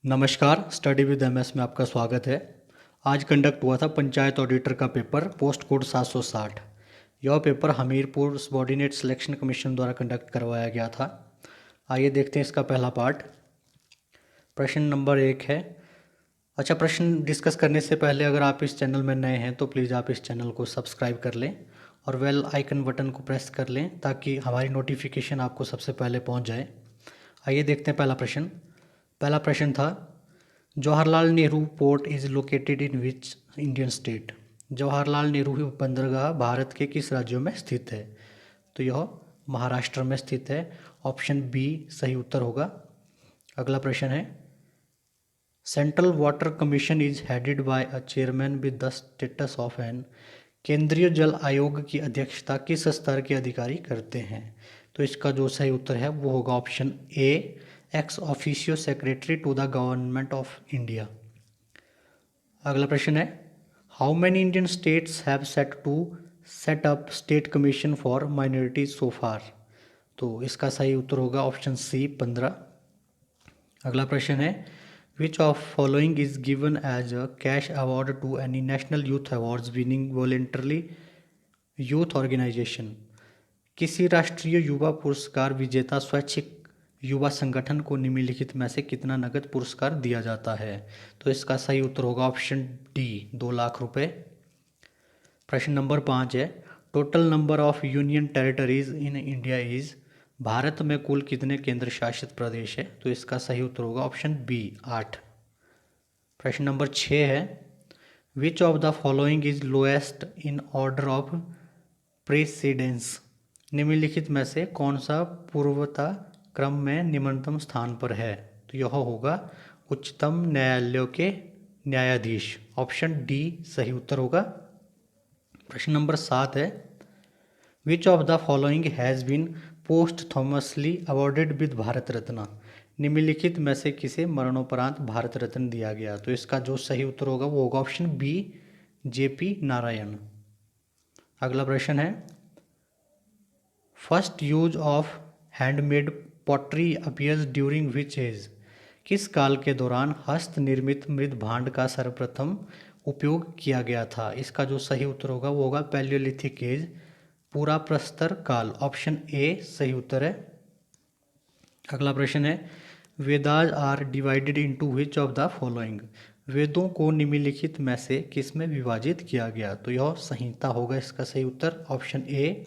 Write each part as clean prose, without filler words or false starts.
नमस्कार, study with MS में आपका स्वागत है। आज कंडक्ट हुआ था पंचायत ऑडिटर का पेपर पोस्ट कोड 760। यह paper Hamirpur subordinate selection commission द्वारा कंडक्ट करवाया गया था। आइए देखते हैं इसका पहला पार्ट। प्रश्न नंबर 1 है। अच्छा, प्रश्न डिस्कस करने से पहले अगर आप इस चैनल में नए हैं तो प्लीज़ आप इस चैनल को सब्सक्राइब कर लें और बेल आइकन बटन को प्रेस कर लें ताकि हमारी नोटिफिकेशन आपको सबसे पहले पहुंच जाए। आइए देखते हैं पहला प्रश्न। पहला प्रश्न था, Jawaharlal Nehru port is located in which Indian state. Jawaharlal Nehru बंदरगाह भारत के किस राज्यों में स्थित है? तो यह महाराष्ट्र में स्थित है। ऑप्शन बी सही उत्तर होगा। अगला प्रश्न है, central water commission is headed by a chairman with the status of an. केंद्रीय जल आयोग की अध्यक्षता किस स्तर के अधिकारी करते हैं? तो इसका जो सही उत्तर है वो होगा option A, ex officio secretary to the government of India. अगला प्रश्न है, how many Indian states have set up state commission for minorities so far? तो इसका सही उत्तर होगा ऑप्शन सी, 15। अगला प्रश्न है, which of following is given as a cash award to any national youth awards winning voluntarily youth organisation. किसी राष्ट्रीय युवा पुरस्कार विजेता स्वैच्छिक युवा संगठन को निम्नलिखित में से कितना नगद पुरस्कार दिया जाता है? तो इसका सही उत्तर होगा ऑप्शन डी, 2 लाख रुपए। प्रश्न नंबर 5 है, total number of union territories in India is. Bharat में कुल कितने केंद्र शासित प्रदेश है? तो इसका सही उत्तर होगा ऑप्शन बी, 8। प्रश्न नंबर 6 है, which of the following is lowest in order of precedence. निम्नलिखित में से कौन सा पूर्वता क्रम में निम्नतम स्थान पर है? तो यह होगा उच्चतम न्यायालयों के न्यायाधीश। ऑप्शन डी सही उत्तर होगा। प्रश्न नंबर 7 है, which of the following has been posthumously awarded with Bharat Ratna. निम्नलिखित में से किसे मरणोपरांत भारत रत्न दिया गया? तो इसका जो सही उत्तर होगा वो होगा ऑप्शन बी, जेपी नारायण। अगला प्रश्न है, first use of handmade pottery appears during which age. किस काल के दौरान हस्त निर्मित मृद भांड का सर्वप्रथम उपयोग किया गया था? इसका जो सही उत्तर होगा वो होगा पैलियोलिथिक एज, पूरा प्रस्तर काल। ऑप्शन ए सही उत्तर है। अगला प्रश्न है, Vedas are divided into which of the following. वेदों को निम्नलिखित में से किस में विभाजित किया गया? तो यह संहिता होगा इसका सही उत्तर, ऑप्शन ए।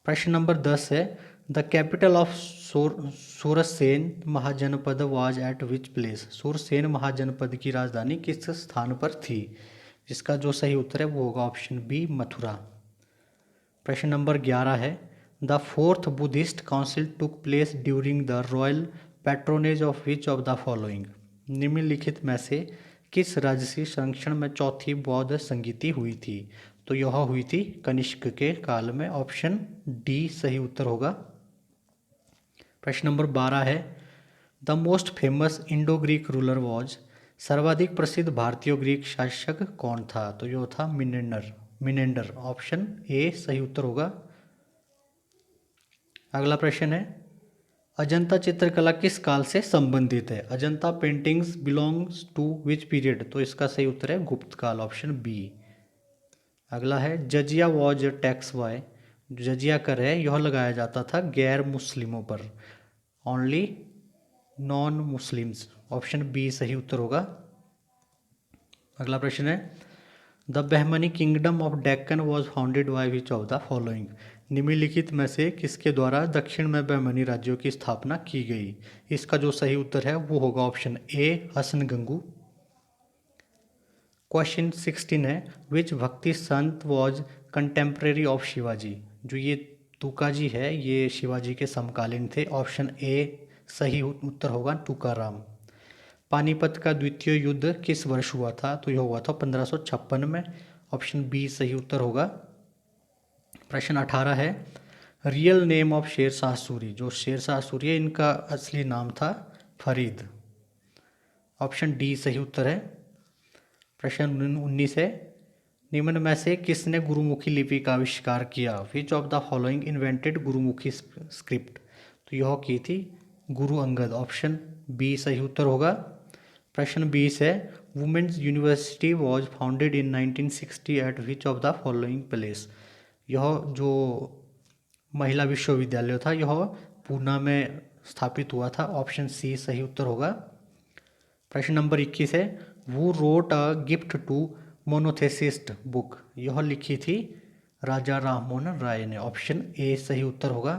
प्रश्न नंबर 10 है, the capital of Surasena Mahajanapada was at which place. Surasena Mahajanapada की राजधानी किस स्थान पर थी? जिसका जो सही उत्तर है वो होगा ऑप्शन बी, मथुरा। प्रश्न नंबर 11 है, the fourth Buddhist council took place during the royal patronage of which of the following. निम्नलिखित में से किस राजसी संरक्षण में चौथी बौद्ध संगीति हुई थी? तो यह हुई थी कनिष्क के काल में। ऑप्शन डी सही उत्तर होगा। प्रश्न नंबर 12 है, the most famous Indo Greek ruler was. सर्वाधिक प्रसिद्ध भारतीय ग्रीक शासक कौन था? तो यह था मिनेंडर। ऑप्शन ए सही उत्तर होगा। अगला प्रश्न है, अजंता चित्रकला किस काल से संबंधित है? Ajanta paintings belongs to which period? तो इसका सही उत्तर है गुप्त काल। Option B. अगला है, जजिया वॉज टैक्स बाय। जजिया कर है यह लगाया जाता था गैर मुस्लिमों पर, only non Muslims. Option B सही उत्तर होगा। अगला प्रश्न है, the Bahmani kingdom of Deccan was founded by which of the following. निम्नलिखित में से किसके द्वारा दक्षिण में बहमनी राज्यों की स्थापना की गई? इसका जो सही उत्तर है वो होगा option A, Hasan Gangu. Question 16 है, विच भक्ति संत वॉज कंटेम्प्रेरी ऑफ शिवाजी। जो ये तुकाजी है ये शिवाजी के समकालीन थे। ऑप्शन ए सही उत्तर होगा, तुकाराम। पानीपत का द्वितीय युद्ध किस वर्ष हुआ था? तो यह हुआ था 1556 में। ऑप्शन बी सही उत्तर होगा। प्रश्न 18 है, real name of Sher Shah Suri. जो शेर शाह सूरी है इनका असली नाम था फरीद। ऑप्शन डी सही उत्तर है। प्रश्न 19 है, निम्न में से किसने गुरुमुखी लिपि का आविष्कार किया? विच of the following invented Gurmukhi script. तो यह की थी गुरु अंगद। ऑप्शन बी सही उत्तर होगा। प्रश्न 20 है, women's university was founded in 1960 at which of the following place. यह जो महिला विश्वविद्यालय था यह पूना में स्थापित हुआ था। ऑप्शन सी सही उत्तर होगा। प्रश्न नंबर 21 है, वो wrote a gift to monotheist book. यह लिखी थी राजा राममोहन राय ने। ऑप्शन ए सही उत्तर होगा।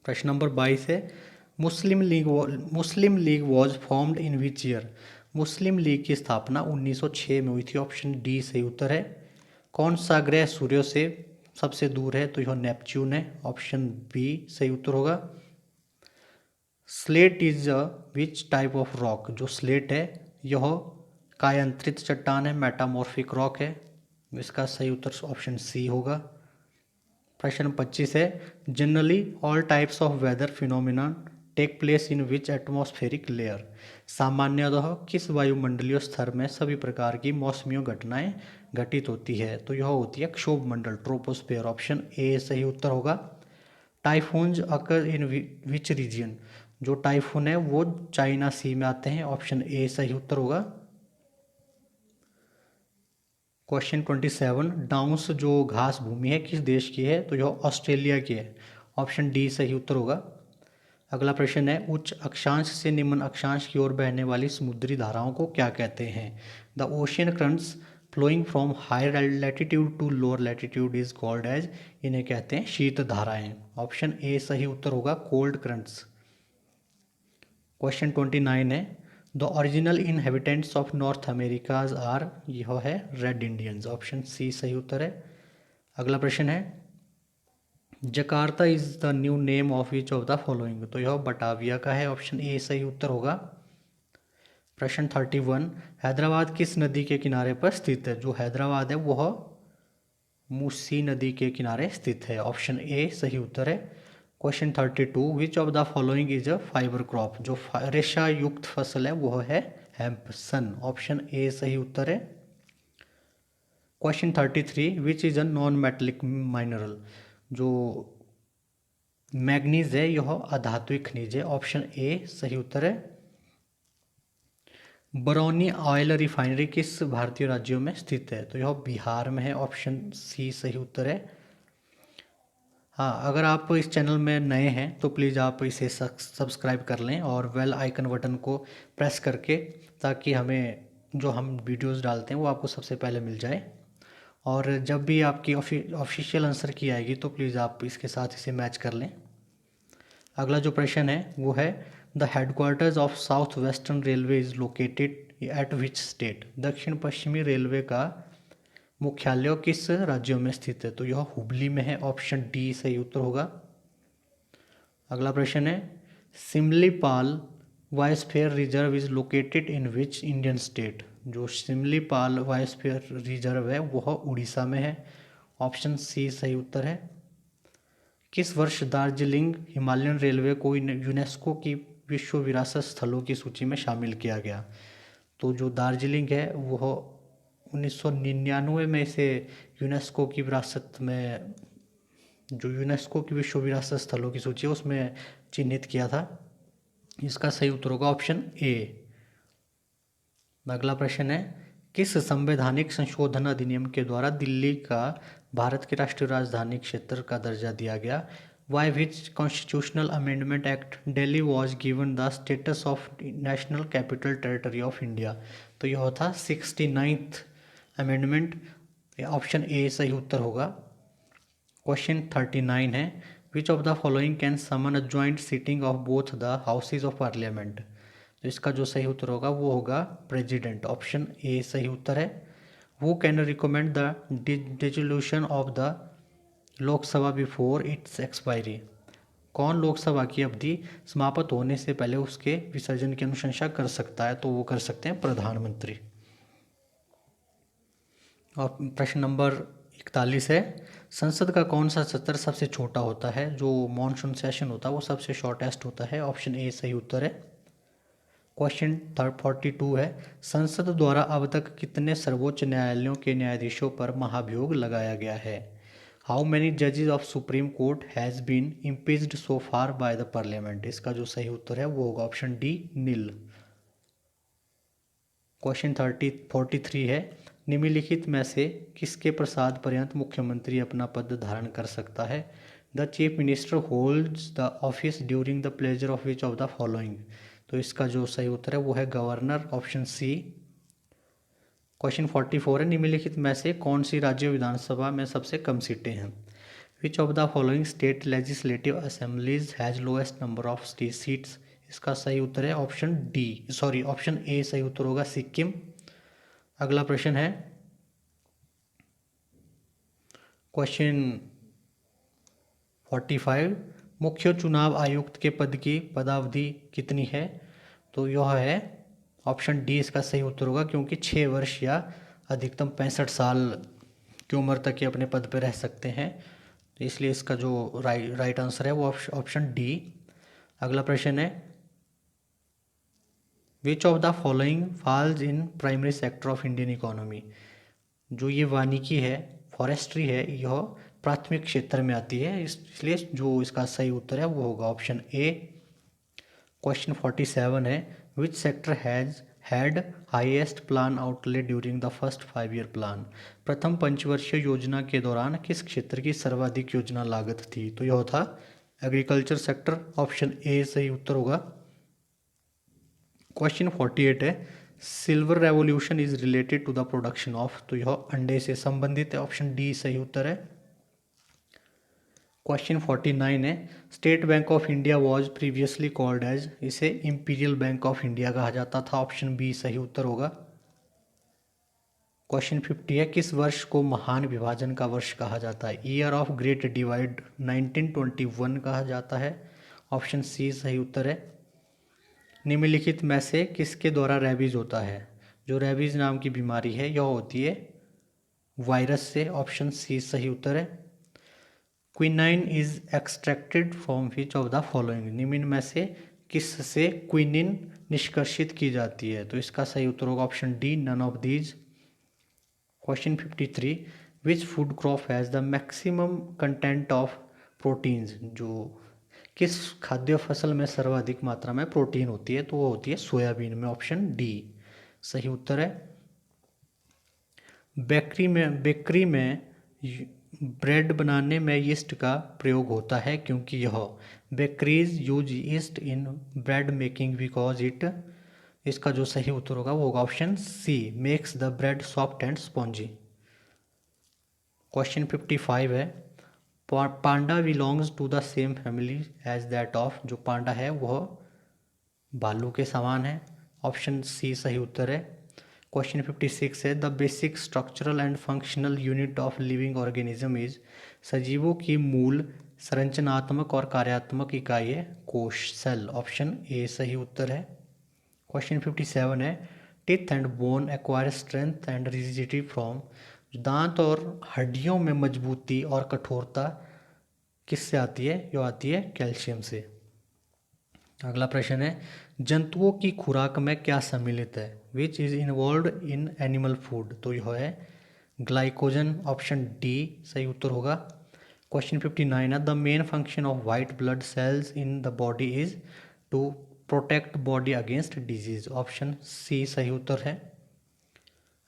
प्रश्न नंबर 22 है, Muslim League was formed in which year. Muslim League की स्थापना 1906 में हुई थी। ऑप्शन डी सही उत्तर है। कौन सा ग्रह सूर्य से सबसे दूर है, तो यह नेपच्यून है। ऑप्शन बी सही उत्तर होगा। Slate is a which type of rock. जो स्लेट है यह कायांतरित चट्टान है, मेटामॉर्फिक रॉक है। इसका सही उत्तर ऑप्शन सी होगा। प्रश्न 25 है, generally all types of weather phenomena take place in which atmospheric layer. सामान्यतः किस वायुमंडलीय स्तर में सभी प्रकार की मौसमी घटनाएं घटित होती है, तो यह होती है क्षोभ मंडल, ट्रोपोस्फेयर। ऑप्शन ए सही उत्तर होगा। Typhoons occur in which region. जो टाइफून है वो चाइना सी में आते हैं। ऑप्शन ए सही उत्तर होगा। क्वेश्चन 27, डाउन्स जो घास भूमि है किस देश की है, तो यह ऑस्ट्रेलिया की है। ऑप्शन डी सही उत्तर होगा। अगला प्रश्न है, उच्च अक्षांश से निम्न अक्षांश की ओर बहने वाली समुद्री धाराओं को क्या कहते हैं। The ocean currents flowing from higher latitude to lower latitude is called as. इन्हें कहते हैं शीत धाराएं। ऑप्शन ए सही उत्तर होगा, कोल्ड करंट्स। क्वेश्चन 29 है, the original inhabitants of North Americas are. यह है रेड इंडियंस। ऑप्शन सी सही उत्तर है। अगला प्रश्न है, Jakarta is the new name of which of the following. तो यह बटाविया का है। ऑप्शन ए सही उत्तर होगा। प्रश्न 31, हैदराबाद किस नदी के किनारे पर स्थित है। जो हैदराबाद है वह मूसी नदी के किनारे स्थित है। ऑप्शन ए सही उत्तर है। Question 32, which of the following is a fibre crop. जो रेशा युक्त फसल है वह है हेम्प सन। ऑप्शन ए सही उत्तर है। Question 33, which is a non metallic mineral. जो मैग्नीज है यह अधात्विक खनिज है। ऑप्शन ए सही उत्तर है। बरौनी ऑयल रिफाइनरी किस भारतीय राज्यों में स्थित है, तो यह बिहार में है। ऑप्शन सी सही उत्तर है। हाँ, अगर आप इस चैनल में नए हैं तो प्लीज़ आप इसे सब्सक्राइब कर लें और बेल आइकन बटन को प्रेस करके, ताकि हमें जो हम वीडियोस डालते हैं वो आपको सबसे पहले मिल जाए। और जब भी आपकी ऑफिशियल आंसर की आएगी तो प्लीज़ आप इसके साथ इसे मैच कर लें। अगला जो प्रश्न है वो है, the headquarters of south western railway is located at which state. दक्षिण पश्चिमी रेलवे का मुख्यालय किस राज्यों में स्थित है, तो यह हुबली में है। ऑप्शन डी सही उत्तर होगा। अगला प्रश्न है, Similipal biosphere reserve is located in which Indian state. जो सिमलीपाल बायोस्फीयर रिजर्व है वह उड़ीसा में है। ऑप्शन सी सही उत्तर है। किस वर्ष दार्जिलिंग हिमालयन रेलवे को यूनेस्को की विश्व विरासत स्थलों की सूची में शामिल किया गया। तो जो दार्जिलिंग है वह 1999 में इसे यूनेस्को की विरासत में, जो यूनेस्को की विश्व विरासत स्थलों की सूची है उसमें चिन्हित किया था। इसका सही उत्तर होगा ऑप्शन ए। अगला प्रश्न है, किस संवैधानिक संशोधन अधिनियम के द्वारा दिल्ली का भारत की राष्ट्रीय राजधानी क्षेत्र का दर्जा दिया गया। By which constitutional amendment act Delhi was given the status of national capital territory of India. तो यह था 69th अमेंडमेंट। ऑप्शन ए सही उत्तर होगा। क्वेश्चन 39 है, which of the following can summon a joint sitting of both the houses of parliament. तो इसका जो सही उत्तर होगा वो होगा प्रेसिडेंट। ऑप्शन ए सही उत्तर है। वो can recommend the dissolution of the Lok Sabha before it's expiry. कौन लोकसभा की अवधि समाप्त होने से पहले उसके विसर्जन की अनुशंसा कर सकता है, तो वो कर सकते हैं प्रधानमंत्री। और प्रश्न नंबर 41 है, संसद का कौन सा सत्र सबसे छोटा होता है। जो मॉनसून सेशन होता है वो सबसे शॉर्टेस्ट होता है। ऑप्शन ए सही उत्तर है। क्वेश्चन 42 है, संसद द्वारा अब तक कितने सर्वोच्च न्यायालयों के न्यायाधीशों पर महाभियोग लगाया गया है। हाउ मैनी जजेस of supreme court has been impeached so far by the parliament. इसका जो सही उत्तर है वो होगा ऑप्शन डी, नील। क्वेश्चन 43 है, निम्नलिखित में से किसके प्रसाद पर्यंत मुख्यमंत्री अपना पद धारण कर सकता है। The chief minister holds the office during the pleasure of which of the following. तो इसका जो सही उत्तर है वो है गवर्नर, ऑप्शन सी। क्वेश्चन 44 है, निम्नलिखित में से कौन सी राज्य विधानसभा में सबसे कम सीटें हैं। विच of the following state legislative assemblies has lowest number of seats. इसका सही उत्तर है option D, sorry option A सही उत्तर होगा, सिक्किम। अगला प्रश्न है क्वेश्चन 45, मुख्य चुनाव आयुक्त के पद की पदावधि कितनी है। तो यह है ऑप्शन डी इसका सही उत्तर होगा, क्योंकि 6 वर्ष या अधिकतम 65 साल की उम्र तक ये अपने पद पर रह सकते हैं, तो इसलिए इसका जो राइट आंसर है वो ऑप्शन डी। अगला प्रश्न है, which of the following falls in primary sector of Indian economy. जो ये वानिकी है, फॉरेस्ट्री है, यह प्राथमिक क्षेत्र में आती है, इसलिए जो इसका सही उत्तर है वो होगा ऑप्शन ए। क्वेश्चन 47 है, which sector has had highest plan outlay during the first 5 year plan. प्रथम पंचवर्षीय योजना के दौरान किस क्षेत्र की सर्वाधिक योजना लागत थी। तो यह था एग्रीकल्चर सेक्टर, ऑप्शन ए सही उत्तर होगा। क्वेश्चन 48 है, silver revolution is related to the production of. तो यह अंडे से संबंधित है, ऑप्शन डी सही उत्तर है। क्वेश्चन 49 है, State Bank of India was previously called as. इसे इंपीरियल बैंक ऑफ इंडिया कहा जाता था, ऑप्शन बी सही उत्तर होगा। क्वेश्चन 50 है, किस वर्ष को महान विभाजन का वर्ष कहा जाता है। ईयर ऑफ ग्रेट डिवाइड 1921 कहा जाता है, ऑप्शन सी सही उत्तर है। निम्नलिखित में से किसके द्वारा रेबीज होता है। जो रेबीज नाम की बीमारी है यह होती है वायरस से, ऑप्शन सी सही उत्तर है। Quinine is extracted from which of the following. निम्न में से किससे क्विनिन निष्कर्षित की जाती है। तो इसका सही उत्तर होगा option D, none of these. Question 53, which food crop has the maximum content of proteins. जो किस खाद्य फसल में सर्वाधिक मात्रा में प्रोटीन होती है, तो वो होती है सोयाबीन में, ऑप्शन डी सही उत्तर है। बेकरी में ब्रेड बनाने में यीस्ट का प्रयोग होता है, क्योंकि यह bakeries use yeast in bread making because it. इसका जो सही उत्तर होगा वो होगा option C, makes the bread soft and spongy. Question 55 है, panda belongs to the same family as that of. जो पांडा है वह भालू के समान है, ऑप्शन सी सही उत्तर है। क्वेश्चन 56 है, the basic structural and functional unit of living organism is. सजीवों की मूल संरचनात्मक और कार्यात्मक इकाई है कोश, सेल, ऑप्शन ए सही उत्तर है। क्वेश्चन 57 है, teeth and bone acquire strength and rigidity from. दांत और हड्डियों में मजबूती और कठोरता किससे आती है। जो आती है कैल्शियम से। अगला प्रश्न है, जंतुओं की खुराक में क्या सम्मिलित है। Which is involve in animal food. तो यह है ग्लाइकोजन, ऑप्शन डी सही उत्तर होगा। क्वेश्चन 59 है, the main function of white blood cells in the body is to protect body against disease, option C सही उत्तर है।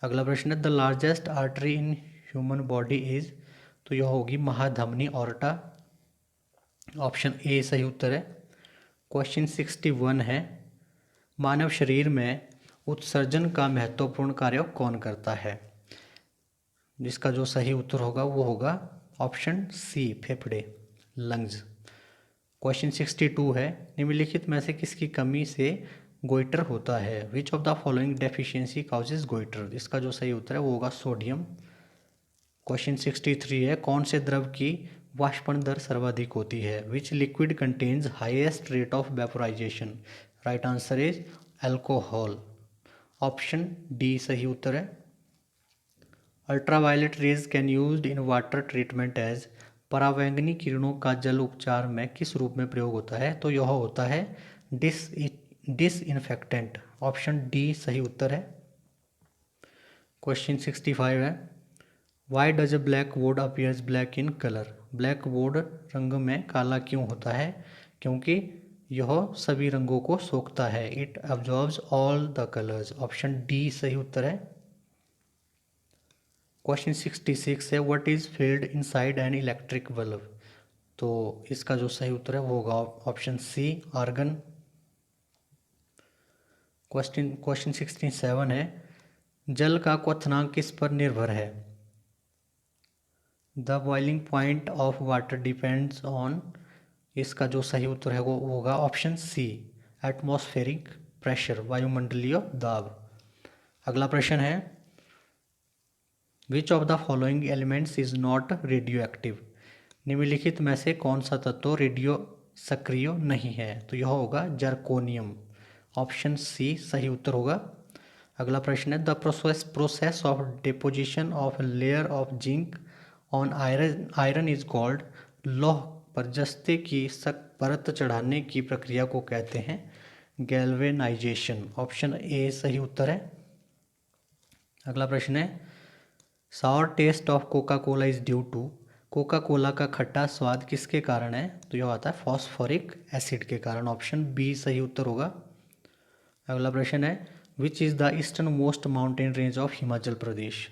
अगला प्रश्न है, the largest artery in human body is. तो यह होगी महाधमनी, ऑर्टा, ऑप्शन ए सही उत्तर है। क्वेश्चन 61 है, मानव शरीर में उत्सर्जन का महत्वपूर्ण कार्य कौन करता है। जिसका जो सही उत्तर होगा वो होगा ऑप्शन सी, फेफड़े, लंग्स। क्वेश्चन 62 है, निम्नलिखित में से किसकी कमी से गोइटर होता है। Which of the following deficiency causes goitre. इसका जो सही उत्तर है वो होगा सोडियम। क्वेश्चन 63 है, कौन से द्रव की वाष्पन दर सर्वाधिक होती है। Which liquid contains highest rate of vaporization. Right answer is alcohol, option D सही उत्तर है। Ultraviolet rays can used in water treatment as. परावैंगनी किरणों का जल उपचार में किस रूप में प्रयोग होता है। तो यह होता है डिसइंफेक्टेंट, ऑप्शन डी सही उत्तर है। क्वेश्चन 65 है, why does a black board appears black in colour. Black board रंग में काला क्यों होता है? क्योंकि यह सभी रंगों को सोखता है। It absorbs all the colours. Option D सही उत्तर है। क्वेश्चन 66 है, what is field inside an electric bulb. तो इसका जो सही उत्तर है वो होगा ऑप्शन सी, आर्गन। क्वेश्चन 67 है, जल का क्वथनांक किस पर निर्भर है। The boiling point of water depends on. इसका जो सही उत्तर है वो होगा ऑप्शन सी, एटमॉस्फेरिक प्रेशर, वायुमंडलीय दाब। अगला प्रश्न है, which of the following elements is not radio active. निम्नलिखित में से कौन सा तत्व रेडियो सक्रिय नहीं है। तो यह होगा जर्कोनियम। ऑप्शन सी सही उत्तर होगा। अगला प्रश्न है, the process of deposition of layer of zinc on iron is called. लौह पर जस्ते की परत चढ़ाने की प्रक्रिया को कहते हैं गैल्वेनाइजेशन। ऑप्शन ए सही उत्तर है। अगला प्रश्न है, sour taste of Coca Cola is due to. Coca Cola का खट्टा स्वाद किसके कारण है। तो यह आता है फॉस्फोरिक एसिड के कारण। ऑप्शन बी सही उत्तर होगा। अगला प्रश्न है, which is the easternmost mountain range of Himachal Pradesh.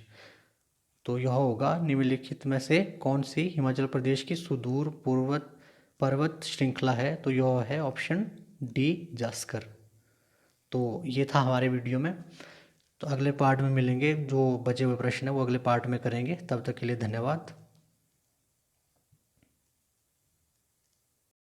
तो यह होगा निम्नलिखित में से कौन सी हिमाचल प्रदेश की सुदूर पर्वत श्रृंखला है। तो यह है ऑप्शन डी, जास्कर। तो ये था हमारे वीडियो में। तो अगले पार्ट में मिलेंगे, जो बचे हुए प्रश्न है वो अगले पार्ट में करेंगे। तब तक के लिए धन्यवाद।